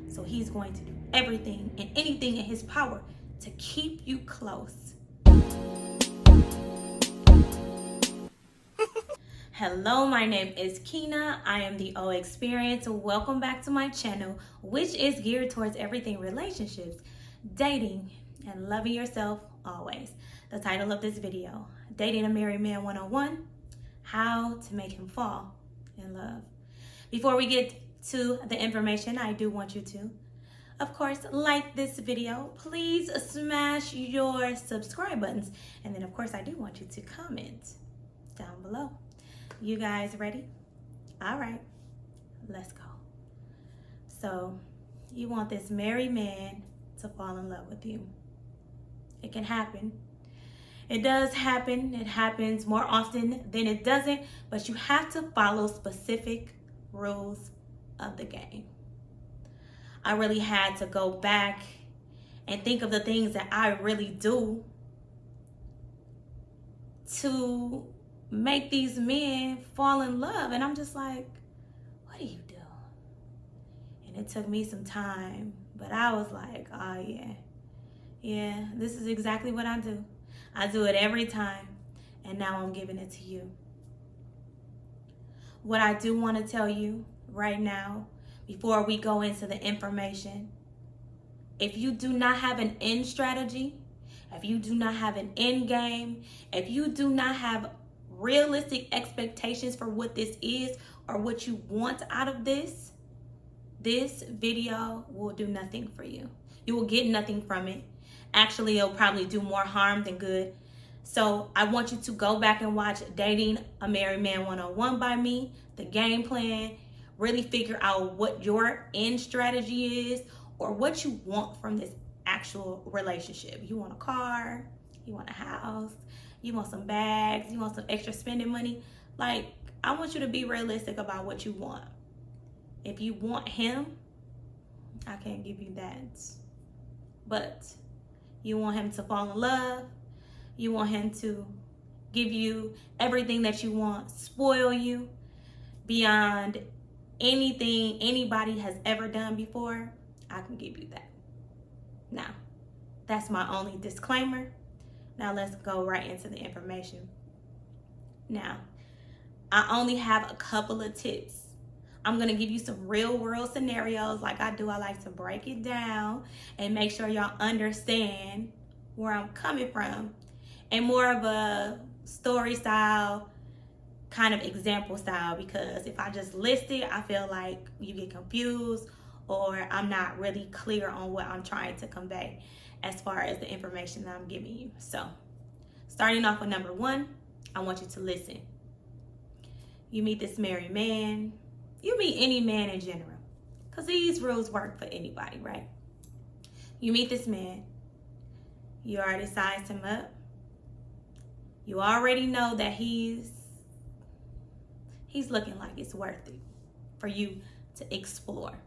So he's going to do everything and anything in his power to keep you close. Hello, my name is Kina. I am the O Experience. Welcome back to my channel, which is geared towards everything relationships, dating, and loving yourself always. The title of this video, Dating a Married Man 101, How to Make Him Fall in Love. Before we get to the information, I do want you to, of course, like this video. Please smash your subscribe buttons. And then, of course, I do want you to comment down below. You guys ready? All right, let's go. So you want this married man to fall in love with you. It can happen. It does happen. It happens more often than it doesn't, but you have to follow specific rules of the game. I really had to go back and think of the things that I really do to make these men fall in love. And I'm just like, what do you do? And it took me some time, but I was like, oh yeah, this is exactly what I do. I do it every time, and now I'm giving it to you. What I do want to tell you right now, before we go into the information, if you do not have an end strategy, if you do not have an end game, if you do not have realistic expectations for what this is or what you want out of this video will do nothing for you. You will get nothing from it. Actually, it'll probably do more harm than good. So I want you to go back and watch Dating a Married Man 101 by me, the game plan, really figure out what your end strategy is or what you want from this actual relationship. You want a car, you want a house, you want some bags, you want some extra spending money. Like, I want you to be realistic about what you want. If you want him, I can't give you that. But you want him to fall in love. You want him to give you everything that you want, spoil you beyond anything anybody has ever done before. I can give you that. Now, that's my only disclaimer. Now let's go right into the information. Now, I only have a couple of tips. I'm gonna give you some real world scenarios like I do. I like to break it down and make sure y'all understand where I'm coming from, and more of a story style, kind of example style, because if I just list it, I feel like you get confused or I'm not really clear on what I'm trying to convey as far as the information that I'm giving you. So starting off with number one, I want you to listen. You meet this married man, you meet any man in general, because these rules work for anybody, right? You meet this man, you already sized him up. You already know that he's looking like it's worth it for you to explore.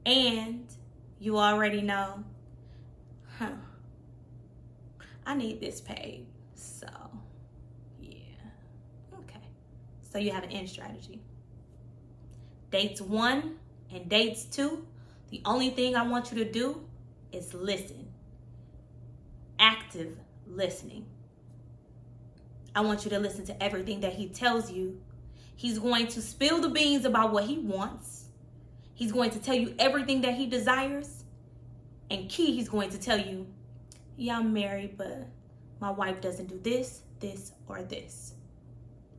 And you already know, I need this paid. So, yeah. Okay. So you have an end strategy. Dates 1 and dates 2, the only thing I want you to do is listen. Active listening. I want you to listen to everything that he tells you. He's going to spill the beans about what he wants. He's going to tell you everything that he desires. And key, he's going to tell you, yeah, I'm married, but my wife doesn't do this, this, or this.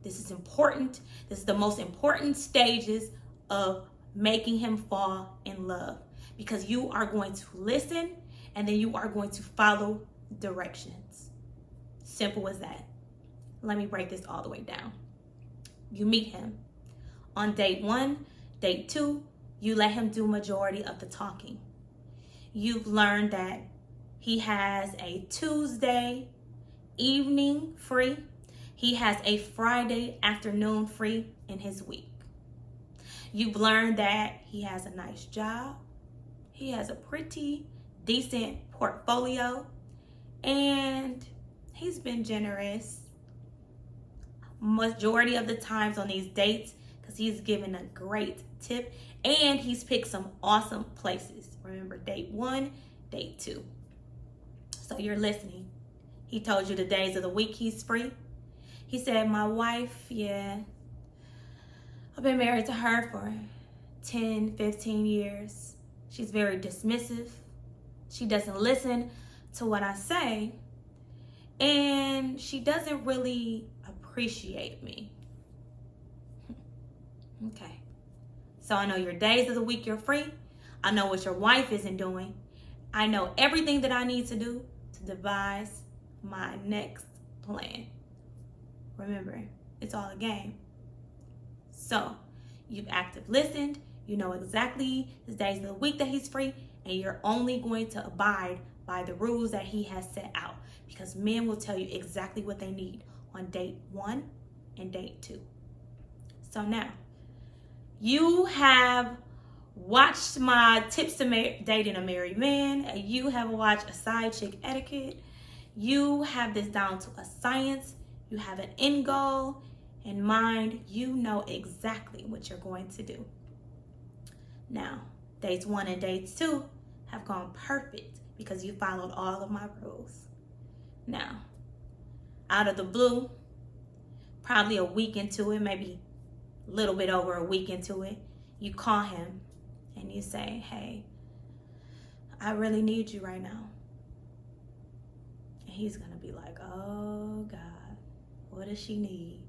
This is important. This is the most important stages of making him fall in love, because you are going to listen and then you are going to follow directions. Simple as that. Let me break this all the way down. You meet him on date 1, date 2, you let him do majority of the talking. You've learned that he has a Tuesday evening free. He has a Friday afternoon free in his week. You've learned that he has a nice job. He has a pretty decent portfolio, and he's been generous majority of the times on these dates because he's given a great tip. And he's picked some awesome places. Remember, date 1, date 2. So you're listening. He told you the days of the week he's free. He said, my wife, yeah, I've been married to her for 10, 15 years. She's very dismissive. She doesn't listen to what I say. And she doesn't really appreciate me. Okay. So I know your days of the week you're free. I know what your wife isn't doing. I know everything that I need to do to devise my next plan. Remember, it's all a game. So you've active listened. You know exactly the days of the week that he's free, and you're only going to abide by the rules that he has set out, because men will tell you exactly what they need on date 1 and date 2. So now, you have watched my tips to dating a married man. You have watched a side chick etiquette. You have this down to a science. You have an end goal in mind. You know exactly what you're going to do. Now, dates 1 and dates 2 have gone perfect because you followed all of my rules. Now, out of the blue, probably a week into it, maybe a little bit over a week into it, you call him and you say, hey, I really need you right now. And he's gonna be like, oh God, what does she need?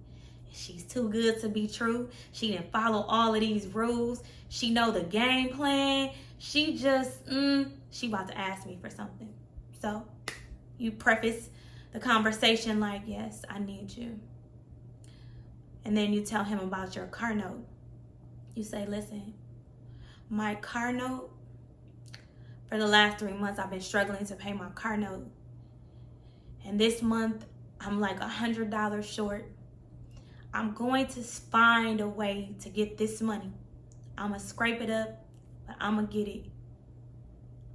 She's too good to be true. She didn't follow all of these rules. She know the game plan. She just, she about to ask me for something. So you preface the conversation like, yes, I need you. And then you tell him about your car note. You say, listen, my car note, for the last 3 months, I've been struggling to pay my car note. And this month, I'm like $100 short. I'm going to find a way to get this money. I'm going to scrape it up, but I'm going to get it.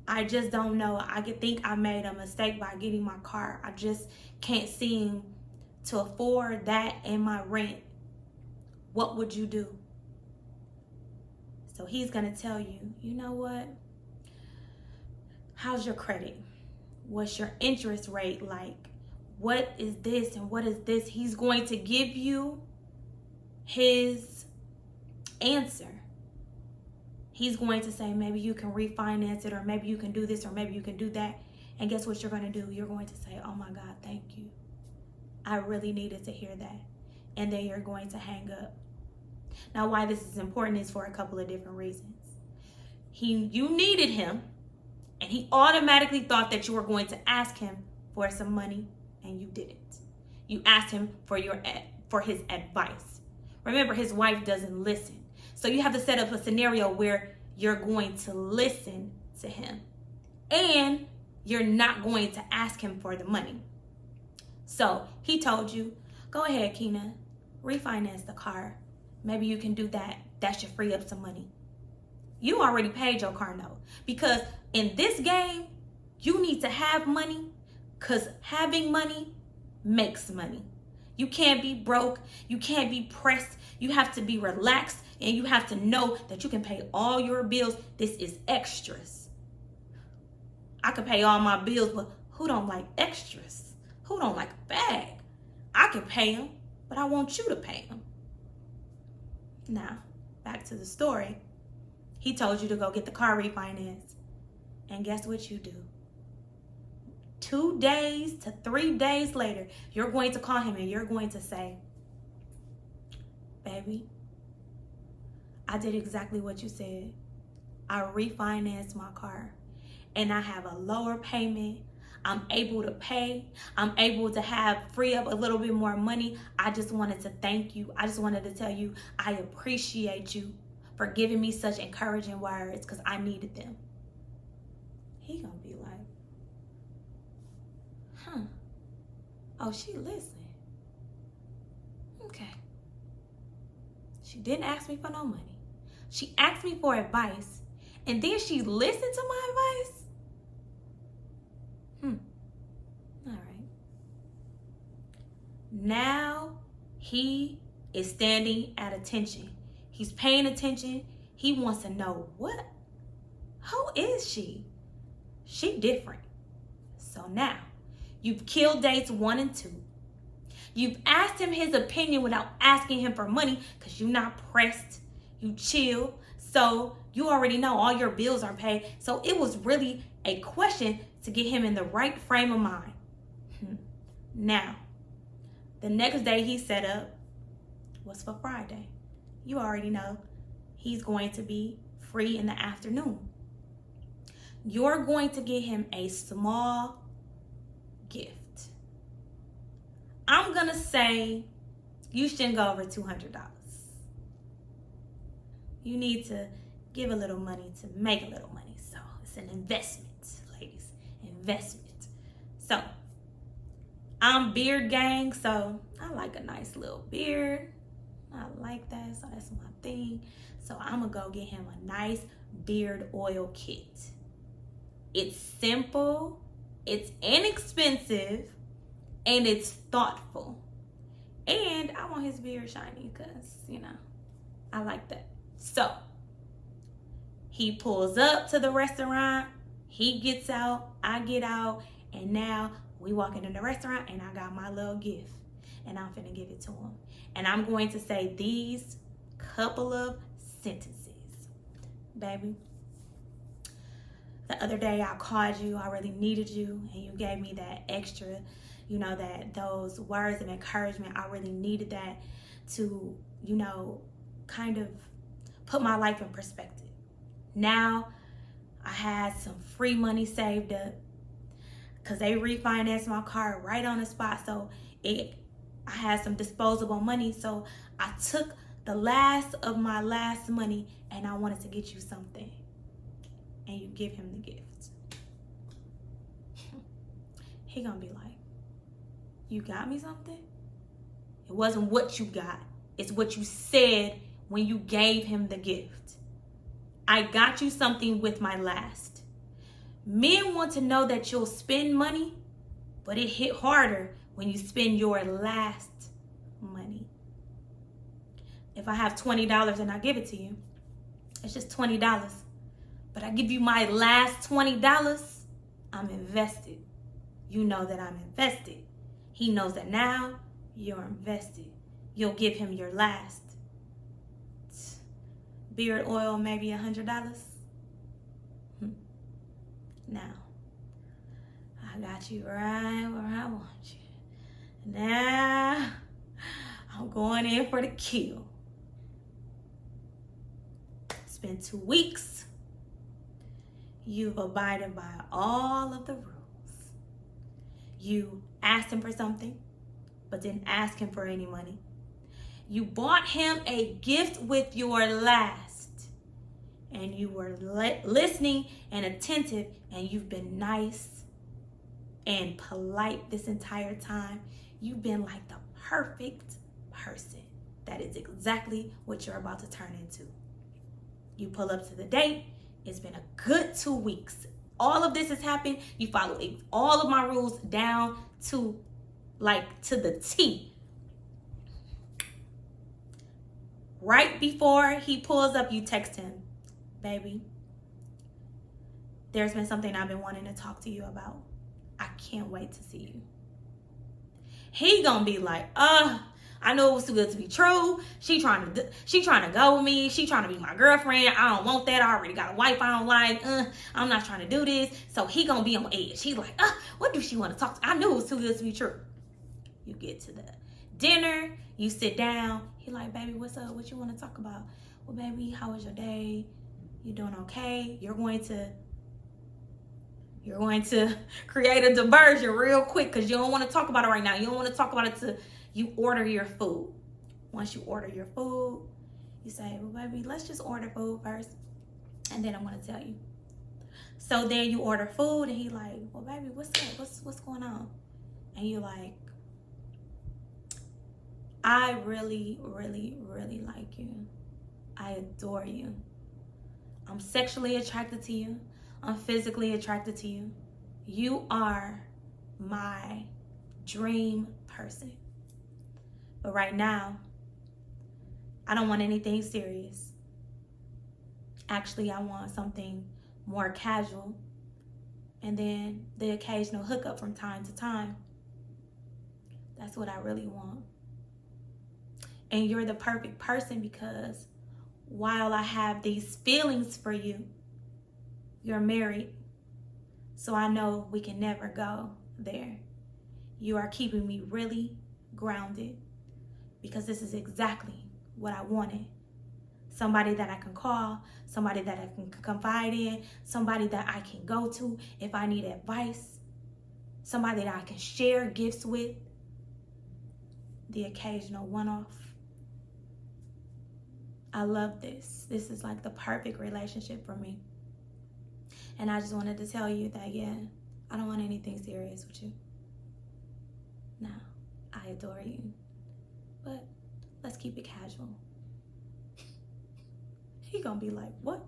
I just don't know. I think I made a mistake by getting my car. I just can't seem to afford that and my rent. What would you do? So he's going to tell you, you know what? How's your credit? What's your interest rate like? What is this and what is this? He's going to give you his answer. He's going to say, maybe you can refinance it, or maybe you can do this, or maybe you can do that. And guess what you're going to do? You're going to say, oh my God, thank you. I really needed to hear that. And then you're going to hang up. Now, why this is important is for a couple of different reasons. You needed him, and he automatically thought that you were going to ask him for some money, and you didn't. You asked him for his advice. Remember, his wife doesn't listen. So you have to set up a scenario where you're going to listen to him, and you're not going to ask him for the money. So he told you, go ahead, Keena, refinance the car. Maybe you can do that. That should free up some money. You already paid your car note, because in this game, you need to have money, because having money makes money. You can't be broke. You can't be pressed. You have to be relaxed, and you have to know that you can pay all your bills. This is extras. I could pay all my bills, but who don't like extras? Who don't like a bag? I can pay them, but I want you to pay them. Now, back to the story. He told you to go get the car refinanced. And guess what you do? 2 days to 3 days later, you're going to call him and you're going to say, baby, I did exactly what you said. I refinanced my car and I have a lower payment. I'm able to pay. I'm able to free up a little bit more money. I just wanted to thank you. I just wanted to tell you I appreciate you for giving me such encouraging words, because I needed them. He gonna be like, oh, she listened. Okay. She didn't ask me for no money. She asked me for advice, and then she listened to my advice? All right. Now he is standing at attention. He's paying attention. He wants to know, who is she? She different. So now, you've killed dates 1 and 2. You've asked him his opinion without asking him for money because you're not pressed. You chill. So you already know all your bills are paid. So it was really a question to get him in the right frame of mind. Now, the next day he set up was for Friday. You already know he's going to be free in the afternoon. You're going to get him a small gift. I'm going to say you shouldn't go over $200. You need to give a little money to make a little money. So it's an investment, ladies. Investment. So I'm beard gang, so I like a nice little beard. I like that, so that's my thing. So I'm going to go get him a nice beard oil kit. It's simple, it's inexpensive, and it's thoughtful. And I want his beard shiny because, I like that. So he pulls up to the restaurant, he gets out, I get out, and now we walk into the restaurant and I got my little gift. And I'm finna give it to him. And I'm going to say these couple of sentences. Baby, the other day I called you, I really needed you, and you gave me that extra, those words of encouragement. I really needed that to, kind of put my life in perspective. Now I had some free money saved up because they refinanced my car right on the spot. So I had some disposable money. So I took the last of my last money and I wanted to get you something. And you give him the gift. He gonna be like, you got me something? It wasn't what you got. It's what you said when you gave him the gift. I got you something with my last. Men want to know that you'll spend money, but it hit harder when you spend your last money. If I have $20 and I give it to you, it's just $20. But I give you my last $20, I'm invested. You know that I'm invested. He knows that now you're invested. You'll give him your last. Beard oil, maybe $100. Now, I got you right where I want you. Now, I'm going in for the kill. It's been 2 weeks. You've abided by all of the rules. You asked him for something, but didn't ask him for any money. You bought him a gift with your last, and you were listening and attentive, and you've been nice and polite this entire time. You've been like the perfect person. That is exactly what you're about to turn into. You pull up to the date. It's been a good 2 weeks. All of this has happened. You follow all of my rules down to the T. Right before he pulls up, you text him, baby, there's been something I've been wanting to talk to you about. I can't wait to see you. He gonna be like, I know it was too good to be true. She trying to go with me. She trying to be my girlfriend. I don't want that. I already got a wife I don't like. I'm not trying to do this. So he gonna be on edge. He like, what do she want to talk to? I knew it was too good to be true. You get to the dinner. You sit down. He like, baby, what's up? What you want to talk about? Well, baby, how was your day? You doing okay? You're going to create a diversion real quick because you don't want to talk about it right now. You don't want to talk about it till you order your food. Once you order your food, you say, well, baby, let's just order food first, and then I'm going to tell you. So then you order food, and he like, well, baby, what's up? What's going on? And you like, I really, really, really like you. I adore you. I'm sexually attracted to you. I'm physically attracted to you. You are my dream person. But right now, I don't want anything serious. Actually, I want something more casual. And then the occasional hookup from time to time. That's what I really want. And you're the perfect person because while I have these feelings for you, you're married. So I know we can never go there. You are keeping me really grounded because this is exactly what I wanted. Somebody that I can call, somebody that I can confide in, somebody that I can go to if I need advice, somebody that I can share gifts with, the occasional one-off. I love this. This is like the perfect relationship for me. And I just wanted to tell you that, yeah, I don't want anything serious with you. No, I adore you. But let's keep it casual. He gonna be like, what?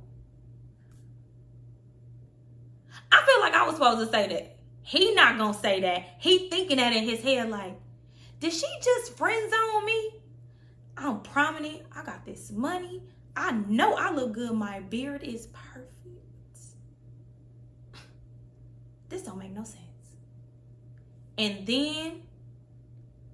I feel like I was supposed to say that. He not gonna say that. He thinking that in his head like, did she just friend zone me? I'm prominent. I got this money. I know I look good. My beard is perfect. This don't make no sense. And then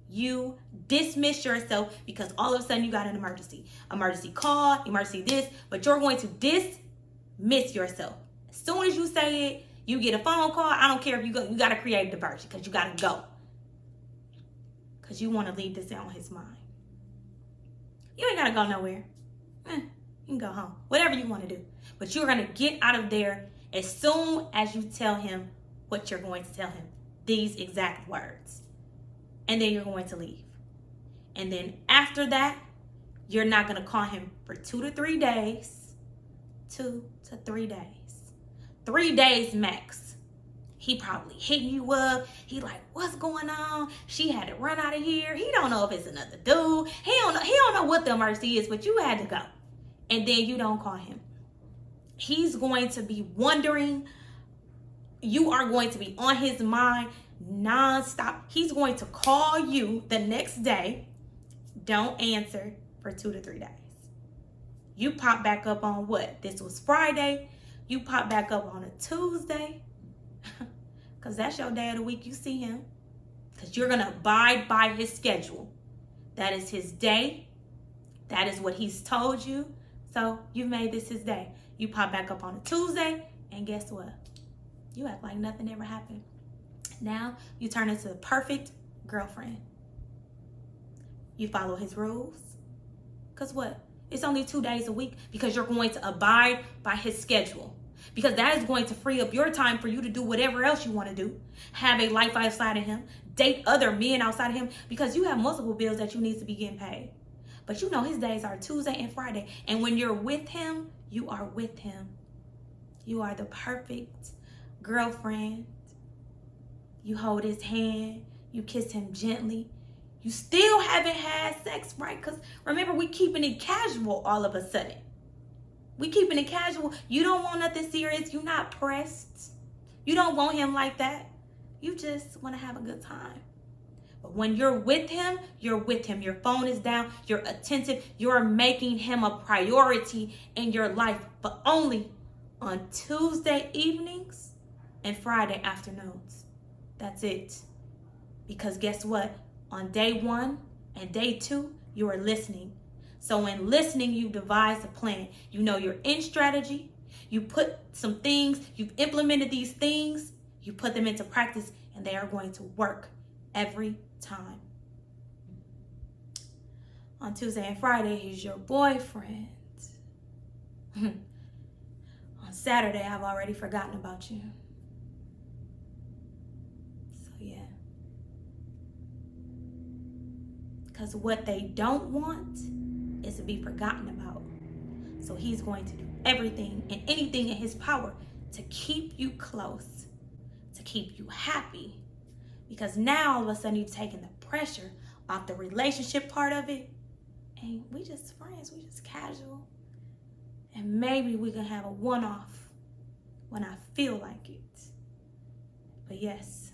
you dismiss yourself because all of a sudden you got an emergency. Emergency call, emergency this, but you're going to dismiss yourself. As soon as you say it, you get a phone call. I don't care if you go, you got to create a diversion because you got to go. Because you want to leave this on his mind. You ain't got to go nowhere. You can go home. Whatever you want to do. But you're going to get out of there as soon as you tell him what you're going to tell him. These exact words. And then you're going to leave. And then after that, you're not going to call him for 2 to 3 days. 2 to 3 days. 3 days max. He probably hitting you up. He like, what's going on? She had to run out of here. He don't know if it's another dude. He don't know what the emergency is, but you had to go. And then you don't call him. He's going to be wondering. You are going to be on his mind nonstop. He's going to call you the next day. Don't answer for 2 to 3 days. You pop back up on what? This was Friday. You pop back up on a Tuesday. Because that's your day of the week you see him. Because you're going to abide by his schedule. That is his day. That is what he's told you. So you made this his day. You pop back up on a Tuesday. And guess what? You act like nothing ever happened. Now you turn into the perfect girlfriend. You follow his rules. Because what? It's only 2 days a week because you're going to abide by his schedule. Because that is going to free up your time for you to do whatever else you want to do. Have a life outside of him. Date other men outside of him. Because you have multiple bills that you need to be getting paid. But you know his days are Tuesday and Friday. And when you're with him, you are with him. You are the perfect girlfriend. You hold his hand. You kiss him gently. You still haven't had sex, right? Because remember, we keeping it casual all of a sudden. We keeping it casual. You don't want nothing serious. You're not pressed. You don't want him like that. You just want to have a good time. But when you're with him, you're with him. Your phone is down. You're attentive. You're making him a priority in your life. But only on Tuesday evenings and Friday afternoons. That's it. Because guess what? On day 1 and day 2, you are listening. So in listening, you devise a plan. You know your end strategy. You put some things, you've implemented these things, you put them into practice, and they are going to work every time. On Tuesday and Friday, he's your boyfriend. On Saturday, I've already forgotten about you. So yeah. Because what they don't want is to be forgotten about. So he's going to do everything and anything in his power to keep you close, to keep you happy. Because now all of a sudden you've taken the pressure off the relationship part of it. And we just friends, we just casual. And maybe we can have a one-off when I feel like it. But yes,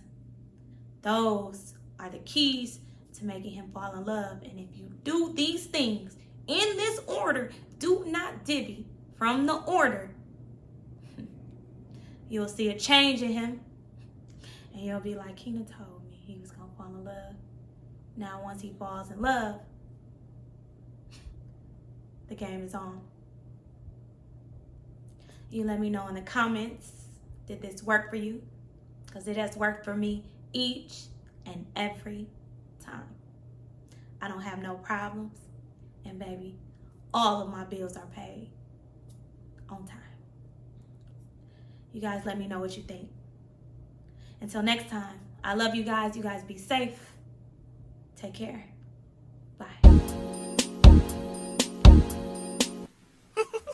those are the keys to making him fall in love. And if you do these things in this order, do not divvy from the order, you'll see a change in him. And you'll be like, Keena told me he was going to fall in love. Now, once he falls in love, the game is on. You let me know in the comments, did this work for you? Because it has worked for me each and every time. I don't have no problems. And baby, all of my bills are paid on time. You guys let me know what you think. Until next time, I love you guys. You guys be safe. Take care.